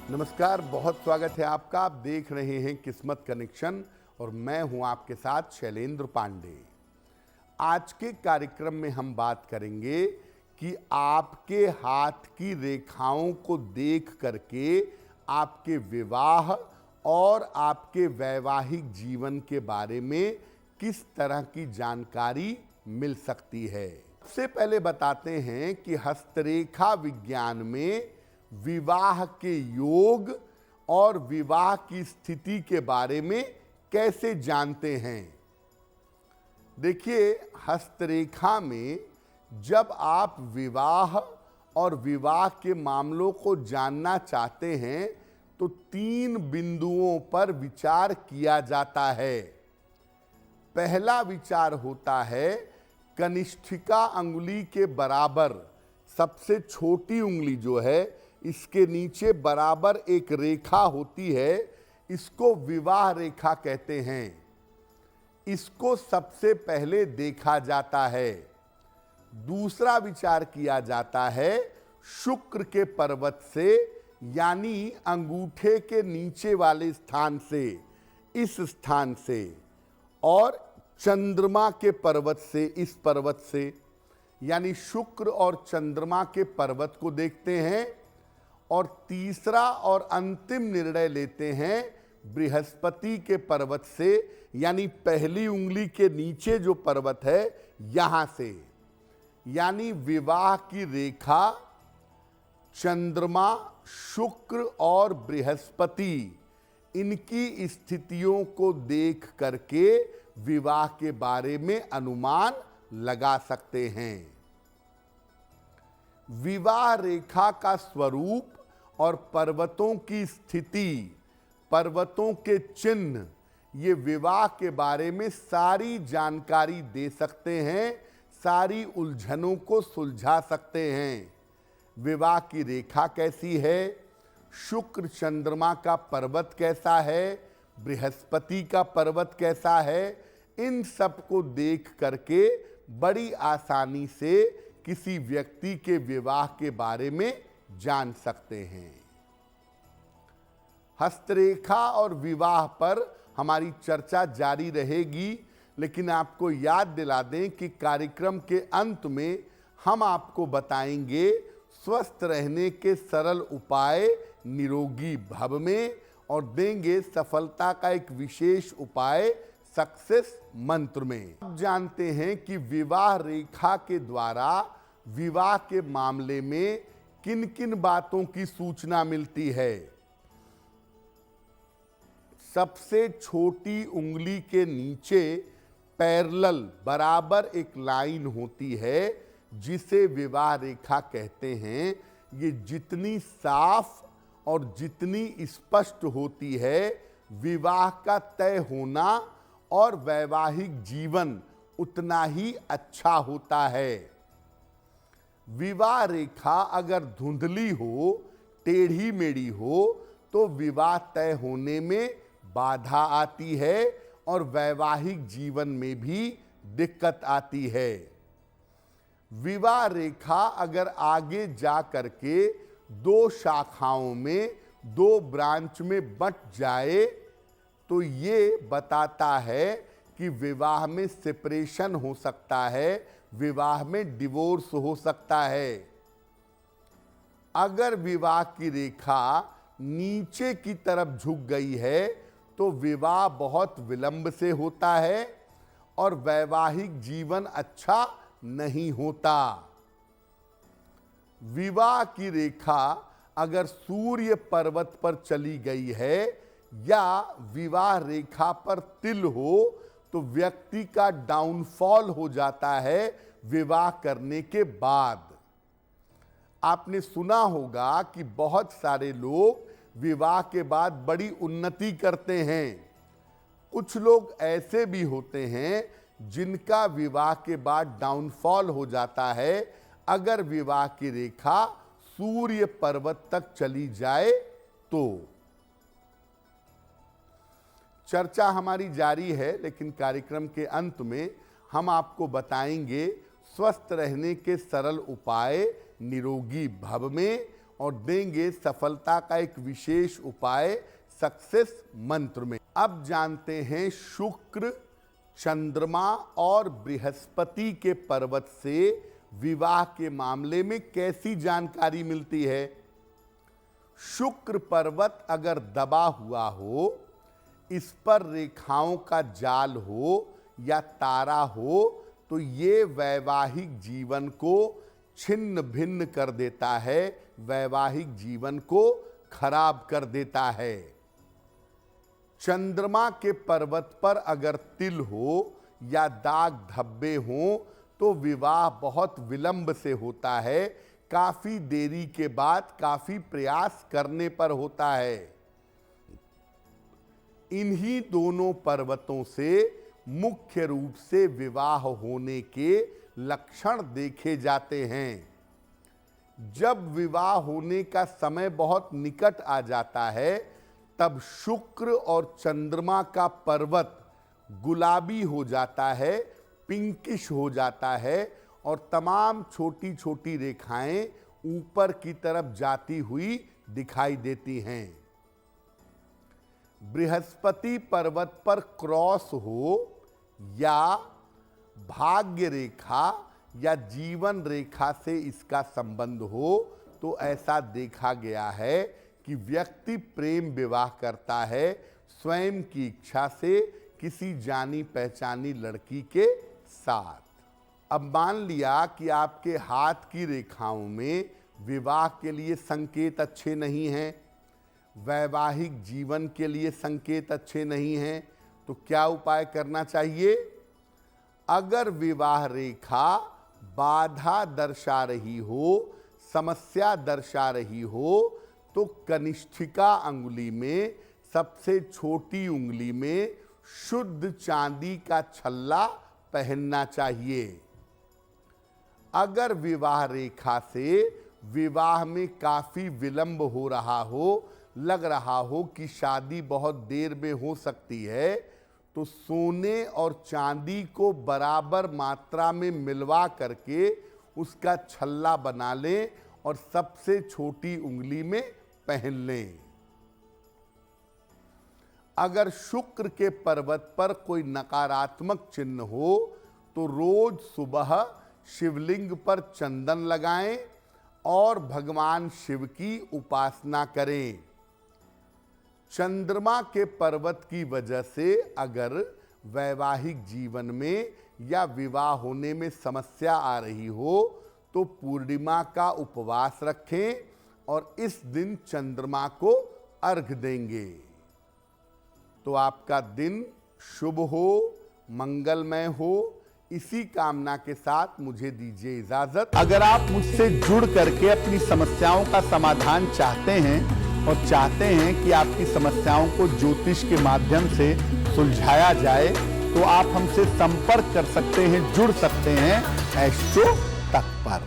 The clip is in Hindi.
नमस्कार, बहुत स्वागत है आपका। आप देख रहे हैं किस्मत कनेक्शन और मैं हूं आपके साथ शैलेंद्र पांडे। आज के कार्यक्रम में हम बात करेंगे कि आपके हाथ की रेखाओं को देख करके आपके विवाह और आपके वैवाहिक जीवन के बारे में किस तरह की जानकारी मिल सकती है। सबसे पहले बताते हैं कि हस्तरेखा विज्ञान में विवाह के योग और विवाह की स्थिति के बारे में कैसे जानते हैं। देखिए, हस्तरेखा में जब आप विवाह और विवाह के मामलों को जानना चाहते हैं तो 3 बिंदुओं पर विचार किया जाता है। पहला विचार होता है कनिष्ठिका अंगुली के बराबर सबसे छोटी उंगली जो है, इसके नीचे बराबर एक रेखा होती है, इसको विवाह रेखा कहते हैं। इसको सबसे पहले देखा जाता है। दूसरा विचार किया जाता है शुक्र के पर्वत से, यानी अंगूठे के नीचे वाले स्थान से, इस स्थान से, और चंद्रमा के पर्वत से, इस पर्वत से, यानी शुक्र और चंद्रमा के पर्वत को देखते हैं। और तीसरा और अंतिम निर्णय लेते हैं बृहस्पति के पर्वत से, यानी पहली उंगली के नीचे जो पर्वत है यहां से। यानी विवाह की रेखा चंद्रमा, शुक्र और बृहस्पति, इनकी स्थितियों को देख करके विवाह के बारे में अनुमान लगा सकते हैं। विवाह रेखा का स्वरूप और पर्वतों की स्थिति, पर्वतों के चिन्ह, ये विवाह के बारे में सारी जानकारी दे सकते हैं, सारी उलझनों को सुलझा सकते हैं। विवाह की रेखा कैसी है, शुक्र चंद्रमा का पर्वत कैसा है, बृहस्पति का पर्वत कैसा है, इन सब को देख करके बड़ी आसानी से किसी व्यक्ति के विवाह के बारे में जान सकते हैं। हस्तरेखा और विवाह पर हमारी चर्चा जारी रहेगी, लेकिन आपको याद दिला दें कि कार्यक्रम के अंत में हम आपको बताएंगे स्वस्थ रहने के सरल उपाय निरोगी भव में, और देंगे सफलता का एक विशेष उपाय सक्सेस मंत्र में। आप जानते हैं कि विवाह रेखा के द्वारा विवाह के मामले में किन किन बातों की सूचना मिलती है। सबसे छोटी उंगली के नीचे पैरेलल बराबर एक लाइन होती है जिसे विवाह रेखा कहते हैं। ये जितनी साफ और जितनी स्पष्ट होती है, विवाह का तय होना और वैवाहिक जीवन उतना ही अच्छा होता है। विवाह रेखा अगर धुंधली हो, टेढ़ी मेढ़ी हो, तो विवाह तय होने में बाधा आती है और वैवाहिक जीवन में भी दिक्कत आती है। विवाह रेखा अगर आगे जा करके 2 शाखाओं में, 2 ब्रांच में बंट जाए तो ये बताता है कि विवाह में सेपरेशन हो सकता है, विवाह में डिवोर्स हो सकता है। अगर विवाह की रेखा नीचे की तरफ झुक गई है तो विवाह बहुत विलंब से होता है और वैवाहिक जीवन अच्छा नहीं होता। विवाह की रेखा अगर सूर्य पर्वत पर चली गई है या विवाह रेखा पर तिल हो तो व्यक्ति का डाउनफॉल हो जाता है विवाह करने के बाद। आपने सुना होगा कि बहुत सारे लोग विवाह के बाद बड़ी उन्नति करते हैं। कुछ लोग ऐसे भी होते हैं जिनका विवाह के बाद डाउनफॉल हो जाता है अगर विवाह की रेखा सूर्य पर्वत तक चली जाए तो। चर्चा हमारी जारी है, लेकिन कार्यक्रम के अंत में हम आपको बताएंगे स्वस्थ रहने के सरल उपाय निरोगी भव में, और देंगे सफलता का एक विशेष उपाय सक्सेस मंत्र में। अब जानते हैं शुक्र, चंद्रमा और बृहस्पति के पर्वत से विवाह के मामले में कैसी जानकारी मिलती है। शुक्र पर्वत अगर दबा हुआ हो, इस पर रेखाओं का जाल हो या तारा हो, तो ये वैवाहिक जीवन को छिन्न भिन्न कर देता है, वैवाहिक जीवन को खराब कर देता है। चंद्रमा के पर्वत पर अगर तिल हो या दाग धब्बे हो, तो विवाह बहुत विलंब से होता है, काफी देरी के बाद काफी प्रयास करने पर होता है। इन्हीं दोनों पर्वतों से मुख्य रूप से विवाह होने के लक्षण देखे जाते हैं। जब विवाह होने का समय बहुत निकट आ जाता है, तब शुक्र और चंद्रमा का पर्वत गुलाबी हो जाता है, पिंकिश हो जाता है और तमाम छोटी छोटी रेखाएं ऊपर की तरफ जाती हुई दिखाई देती हैं। बृहस्पति पर्वत पर क्रॉस हो या भाग्य रेखा या जीवन रेखा से इसका संबंध हो, तो ऐसा देखा गया है कि व्यक्ति प्रेम विवाह करता है स्वयं की इच्छा से किसी जानी पहचानी लड़की के साथ। अब मान लिया कि आपके हाथ की रेखाओं में विवाह के लिए संकेत अच्छे नहीं हैं, वैवाहिक जीवन के लिए संकेत अच्छे नहीं हैं, तो क्या उपाय करना चाहिए। अगर विवाह रेखा बाधा दर्शा रही हो, समस्या दर्शा रही हो, तो कनिष्ठिका अंगुली में सबसे छोटी उंगली में शुद्ध चांदी का छल्ला पहनना चाहिए। अगर विवाह रेखा से विवाह में काफी विलंब हो रहा हो, लग रहा हो कि शादी बहुत देर में हो सकती है, तो सोने और चांदी को बराबर मात्रा में मिलवा करके उसका छल्ला बना लें और सबसे छोटी उंगली में पहन लें। अगर शुक्र के पर्वत पर कोई नकारात्मक चिन्ह हो, तो रोज सुबह शिवलिंग पर चंदन लगाएं और भगवान शिव की उपासना करें। चंद्रमा के पर्वत की वजह से अगर वैवाहिक जीवन में या विवाह होने में समस्या आ रही हो, तो पूर्णिमा का उपवास रखें और इस दिन चंद्रमा को अर्घ देंगे, तो आपका दिन शुभ हो, मंगलमय हो। इसी कामना के साथ मुझे दीजिए इजाजत। अगर आप मुझसे जुड़ करके अपनी समस्याओं का समाधान चाहते हैं और चाहते हैं कि आपकी समस्याओं को ज्योतिष के माध्यम से सुलझाया जाए, तो आप हमसे संपर्क कर सकते हैं, जुड़ सकते हैं एस्ट्रो तक पर।